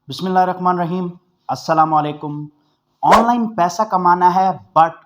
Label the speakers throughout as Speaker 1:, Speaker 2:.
Speaker 1: बिस्मिल्लाहिर्रहमानिर्रहीम। अस्सलामुअलैकुम। ऑनलाइन पैसा कमाना है बट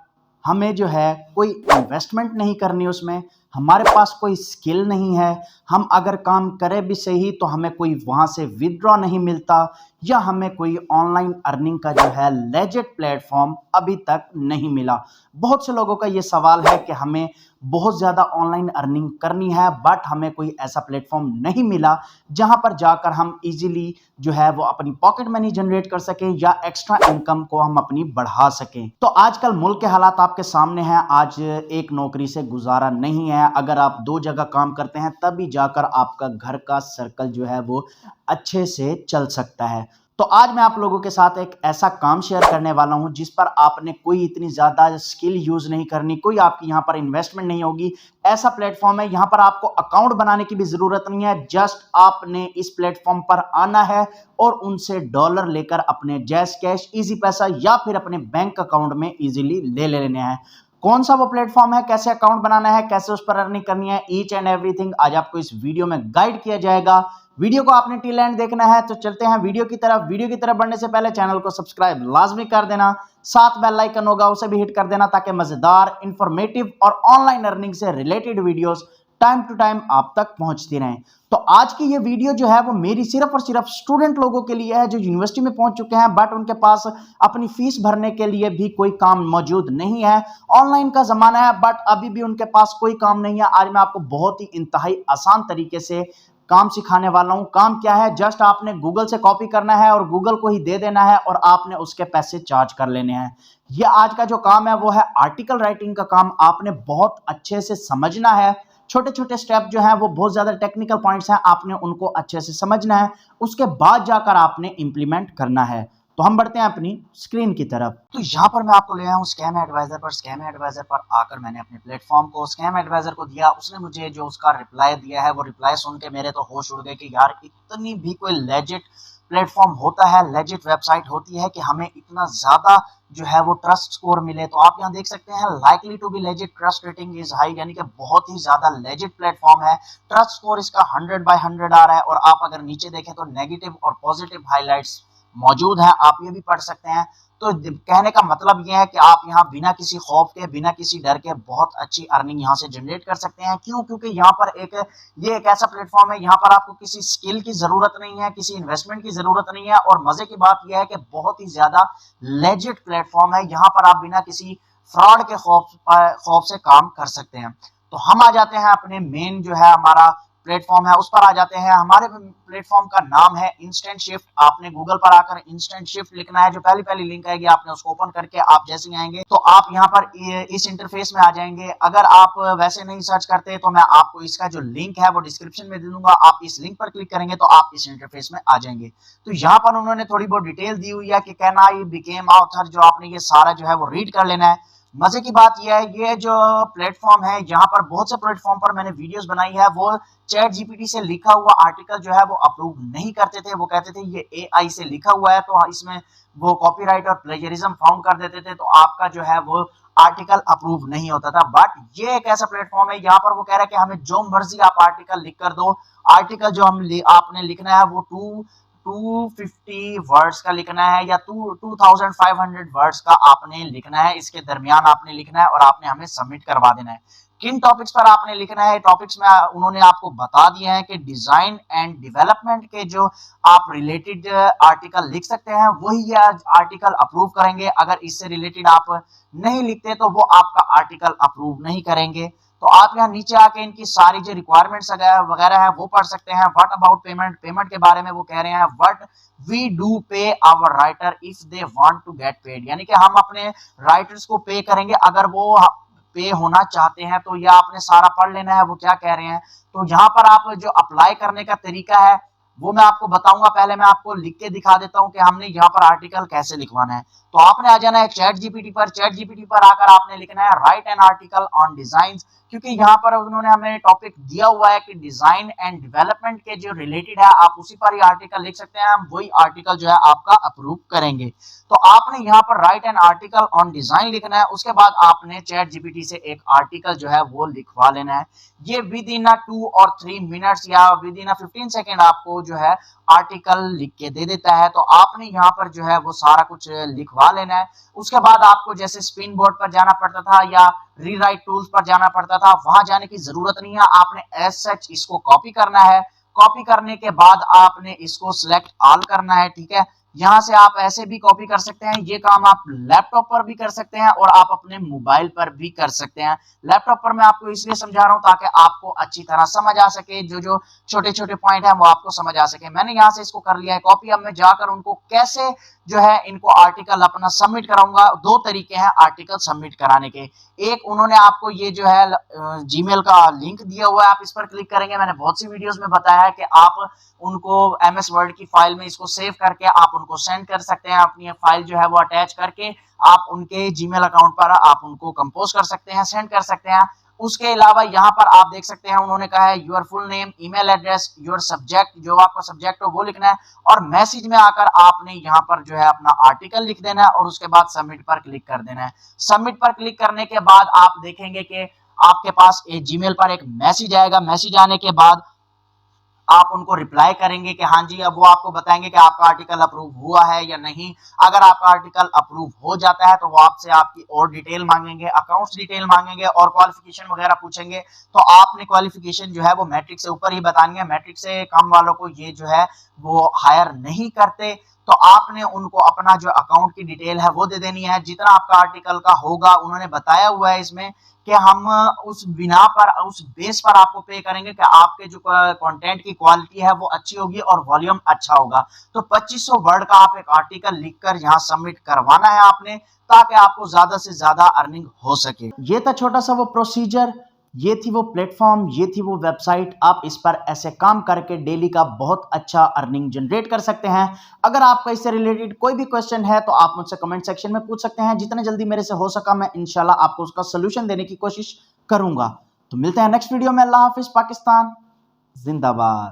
Speaker 1: हमें जो है कोई इन्वेस्टमेंट नहीं करनी उसमें, हमारे पास कोई स्किल नहीं है। हम अगर काम करें भी सही तो हमें कोई वहाँ से विथड्रॉ नहीं मिलता या हमें कोई ऑनलाइन अर्निंग का जो है लेजिट प्लेटफॉर्म अभी तक नहीं मिला। बहुत से लोगों का ये सवाल है कि हमें बहुत ज़्यादा ऑनलाइन अर्निंग करनी है बट हमें कोई ऐसा प्लेटफॉर्म नहीं मिला जहाँ पर जाकर हम इजीली जो है वो अपनी पॉकेट मनी जनरेट कर सकें या एक्स्ट्रा इनकम को हम अपनी बढ़ा सकें। तो आजकल मुल्क के हालात आपके सामने हैं। आज एक नौकरी से गुजारा नहीं है। अगर आप दो जगह काम करते हैं तभी जाकर आपका घर का सर्कल जो है वो अच्छे से चल सकता है। तो आज मैं आप लोगों के साथ एक ऐसा काम शेयर करने वाला हूं जिस पर आपने कोई इतनी ज्यादा स्किल यूज नहीं करनी, कोई आपकी यहां पर इन्वेस्टमेंट नहीं होगी। ऐसा प्लेटफॉर्म है, यहां पर आपको अकाउंट बनाने की भी जरूरत नहीं है। जस्ट आपने इस प्लेटफॉर्म पर आना है और उनसे डॉलर लेकर अपने जैस कैश, इजी पैसा या फिर अपने बैंक अकाउंट में इजीली ले लेने हैं। कौन सा वो प्लेटफॉर्म है, कैसे अकाउंट बनाना है, कैसे उस पर अर्निंग करनी है, ईच एंड एवरीथिंग आज आपको इस वीडियो में गाइड किया जाएगा। वीडियो को आपने टिल एंड देखना है। तो चलते हैं वीडियो की तरफ। वीडियो की तरफ बढ़ने से पहले चैनल को सब्सक्राइब लाजमी कर देना, साथ बेल आइकन होगा उसे भी हिट कर देना ताकि मजेदार, इंफॉर्मेटिव और ऑनलाइन अर्निंग से related videos time to time आप तक पहुंचती रहें। तो आज की ये वीडियो जो है वो मेरी सिर्फ और सिर्फ स्टूडेंट लोगों के लिए है जो यूनिवर्सिटी में पहुंच चुके हैं बट उनके पास अपनी फीस भरने के लिए भी कोई काम मौजूद नहीं है। ऑनलाइन का जमाना है बट अभी भी उनके पास कोई काम नहीं है। आज मैं आपको बहुत ही इंतहाई आसान तरीके से काम सिखाने वाला हूं। काम क्या है, जस्ट आपने गूगल से कॉपी करना है और गूगल को ही दे देना है और आपने उसके पैसे चार्ज कर लेने हैं। ये आज का जो काम है वो है आर्टिकल राइटिंग का काम। आपने बहुत अच्छे से समझना है। छोटे छोटे स्टेप जो है वो बहुत ज्यादा टेक्निकल पॉइंट्स हैं, आपने उनको अच्छे से समझना है। उसके बाद जाकर आपने इंप्लीमेंट करना है। तो हम बढ़ते हैं अपनी स्क्रीन की तरफ। तो यहाँ पर मैं आपको ले आया हूँ स्कैम एडवाइजर पर। स्कैम एडवाइजर पर आकर मैंने अपने प्लेटफॉर्म को स्कैम एडवाइजर को दिया। उसने मुझे जो उसका रिप्लाई दिया है वो रिप्लाई सुन के मेरे तो होश उड़ गए कि यार इतनी भी कोई लेजिट प्लेटफॉर्म होता है, लेजिट वेबसाइट होती है कि हमें इतना ज्यादा जो है वो ट्रस्ट स्कोर मिले। तो आप यहाँ देख सकते हैं likely to be legit, trust rating is high, यानी कि बहुत ही ज्यादा लेजिट प्लेटफॉर्म है। ट्रस्ट स्कोर इसका 100/100 आ रहा है। और आप अगर नीचे देखें तो नेगेटिव और पॉजिटिव हाईलाइट्स मौजूद हैं, आप ये भी पढ़ सकते हैं। तो कहने का मतलब ये है कि आप यहाँ बिना किसी खौफ के, बिना किसी डर के बहुत अच्छी अर्निंग यहाँ से जनरेट कर सकते हैं। क्यों? क्योंकि यहाँ पर ये एक ऐसा प्लेटफॉर्म है, यहाँ पर आपको किसी स्किल की जरूरत नहीं है, किसी इन्वेस्टमेंट की जरूरत नहीं है। और मजे की बात यह है कि बहुत ही ज्यादा लेजिट प्लेटफॉर्म है। यहाँ पर आप बिना किसी फ्रॉड के खौफ से काम कर सकते हैं। तो हम आ जाते हैं अपने मेन जो है हमारा प्लेटफॉर्म है उस पर आ जाते हैं। हमारे प्लेटफॉर्म का नाम है इंस्टेंट शिफ्ट। आपने गूगल पर आकर इंस्टेंट शिफ्ट लिखना है। जो पहली लिंक आएगी आपने उसको ओपन करके आप जैसे ही आएंगे तो आप यहाँ पर इस इंटरफेस में आ जाएंगे। अगर आप वैसे नहीं सर्च करते तो मैं आपको इसका जो लिंक है वो डिस्क्रिप्शन में दे दूंगा। आप इस लिंक पर क्लिक करेंगे तो आप इस इंटरफेस में आ जाएंगे। तो यहाँ पर उन्होंने थोड़ी बहुत डिटेल दी हुई है कि कैन आई बिकेम ऑथर, जो आपने ये सारा जो है वो रीड कर लेना है। मजे की बात यह है, ये जो प्लेटफॉर्म है यहाँ पर बहुत से प्लेटफॉर्म पर मैंने वीडियोस बनाई है वो चैट जीपीटी से लिखा हुआ आर्टिकल जो है वो अप्रूव नहीं करते थे। वो कहते थे ये एआई से लिखा हुआ है तो इसमें वो कॉपीराइट और प्लेजरिज्म फाउंड कर देते थे, तो आपका जो है वो आर्टिकल अप्रूव नहीं होता था। बट ये एक ऐसा प्लेटफॉर्म है यहाँ पर वो कह रहा है कि हमें जो मर्जी आप आर्टिकल लिख कर दो। आर्टिकल जो आपने लिखना है वो 250 वर्ड्स का लिखना है या 2500 वर्ड्स का आपने लिखना है। इसके दरमियान आपने लिखना है और आपने हमें सबमिट करवा देना है। किन टॉपिक्स पर आपने लिखना है, टॉपिक्स में उन्होंने आपको बता दिया है कि डिजाइन एंड डेवलपमेंट के जो आप रिलेटेड आर्टिकल लिख सकते हैं वही ये आर्टिकल अप्रूव करेंगे। अगर इससे रिलेटेड आप नहीं लिखते तो वो आपका आर्टिकल अप्रूव नहीं करेंगे। तो आप यहाँ नीचे आके इनकी सारी जो रिक्वायरमेंट्स वगैरह है वो पढ़ सकते हैं। व्हाट अबाउट पेमेंट, पेमेंट के बारे में वो कह रहे हैं what we do pay our writer if they want to get paid, यानी कि हम अपने राइटर्स को पे करेंगे अगर वो पे होना चाहते हैं। तो यह आपने सारा पढ़ लेना है वो क्या कह रहे हैं। तो यहाँ पर आप जो अप्लाई करने का तरीका है वो मैं आपको बताऊंगा। पहले मैं आपको लिख के दिखा देता हूं कि हमने यहाँ पर आर्टिकल कैसे लिखवाना है। तो आपने आ जाना है चैट जीपीटी पर। चैट जीपीटी पर आकर आपने लिखना है right an article on design क्योंकि यहाँ पर उन्होंने हमें टॉपिक दिया हुआ है कि डिजाइन एंड डेवलपमेंट के जो रिलेटेड है आप उसी पर ही आर्टिकल लिख सकते हैं, हम वही आर्टिकल जो है आपका अप्रूव करेंगे। तो आपने यहाँ पर right an article on design लिखना है, उसके बाद आपने चैट जीपीटी से एक आर्टिकल जो है वो लिखवा लेना है। ये विद इन 2 और 3 मिनट्स या विद इन 15 सेकेंड आपको जो है आर्टिकल लिख के दे देता है। तो आपने यहाँ पर जो है वो सारा कुछ लिखवा लेना है। उसके बाद आपको जैसे स्पिन बोर्ड पर जाना पड़ता था या रीराइट टूल्स पर जाना पड़ता था, वहां जाने की जरूरत नहीं है। आपने एज सच इसको कॉपी करना है। कॉपी करने के बाद आपने इसको सिलेक्ट ऑल करना है, ठीक है। यहां से आप ऐसे भी कॉपी कर सकते हैं, ये काम आप लैपटॉप पर भी कर सकते हैं और आप अपने मोबाइल पर भी कर सकते हैं। लैपटॉप पर मैं आपको इसलिए समझा रहा हूं ताकि आपको अच्छी तरह समझ आ सके, जो जो छोटे छोटे पॉइंट है वो आपको समझ आ सके। मैंने यहां से इसको कर लिया है कॉपी। अब मैं जाकर उनको कैसे जो है इनको आर्टिकल अपना सबमिट कराऊंगा। 2 तरीके हैं आर्टिकल सबमिट कराने के। एक, उन्होंने आपको ये जो है जीमेल का लिंक दिया हुआ है, आप इस पर क्लिक करेंगे। मैंने बहुत सी वीडियोस में बताया है कि आप उनको एमएस वर्ड की फाइल में इसको सेव करके आप उनको सेंड कर सकते हैं। अपनी फाइल जो है वो अटैच करके आप उनके जीमेल अकाउंट पर आप उनको कंपोज कर सकते हैं, सेंड कर सकते हैं। उसके अलावा यहाँ पर आप देख सकते हैं उन्होंने कहा है your full name, email address, your subject, जो आपका सब्जेक्ट हो वो लिखना है और मैसेज में आकर आपने यहाँ पर जो है अपना आर्टिकल लिख देना है और उसके बाद सबमिट पर क्लिक कर देना है। सबमिट पर क्लिक करने के बाद आप देखेंगे कि आपके पास एक जीमेल पर एक मैसेज आएगा। मैसेज आने के बाद आप उनको रिप्लाई करेंगे कि हाँ जी, अब वो आपको बताएंगे कि आपका आर्टिकल अप्रूव हुआ है या नहीं। अगर आपका आर्टिकल अप्रूव हो जाता है तो वो आपसे आपकी और डिटेल मांगेंगे, अकाउंट्स डिटेल मांगेंगे और क्वालिफिकेशन वगैरह पूछेंगे। तो आपने क्वालिफिकेशन जो है वो मैट्रिक से ऊपर ही बतानी है। मैट्रिक से कम वालों को ये जो है वो हायर नहीं करते। तो आपने उनको अपना जो अकाउंट की डिटेल है वो दे देनी है। जितना आपका आर्टिकल का होगा उन्होंने बताया हुआ है इसमें कि हम उस बिना पर, उस बेस पर आपको पे करेंगे कि आपके जो कंटेंट की क्वालिटी है वो अच्छी होगी और वॉल्यूम अच्छा होगा। तो 2500 वर्ड का आप एक आर्टिकल लिखकर यहाँ सबमिट करवाना है आपने, ताकि आपको ज्यादा से ज्यादा अर्निंग हो सके। ये था छोटा सा वो प्रोसीजर, ये थी वो प्लेटफॉर्म, ये थी वो वेबसाइट। आप इस पर ऐसे काम करके डेली का बहुत अच्छा अर्निंग जनरेट कर सकते हैं। अगर आपका इससे रिलेटेड कोई भी क्वेश्चन है तो आप मुझसे कमेंट सेक्शन में पूछ सकते हैं। जितने जल्दी मेरे से हो सका मैं इंशाल्लाह आपको उसका सोल्यूशन देने की कोशिश करूंगा। तो मिलते हैं नेक्स्ट वीडियो में। अल्लाह हाफिज। पाकिस्तान जिंदाबाद।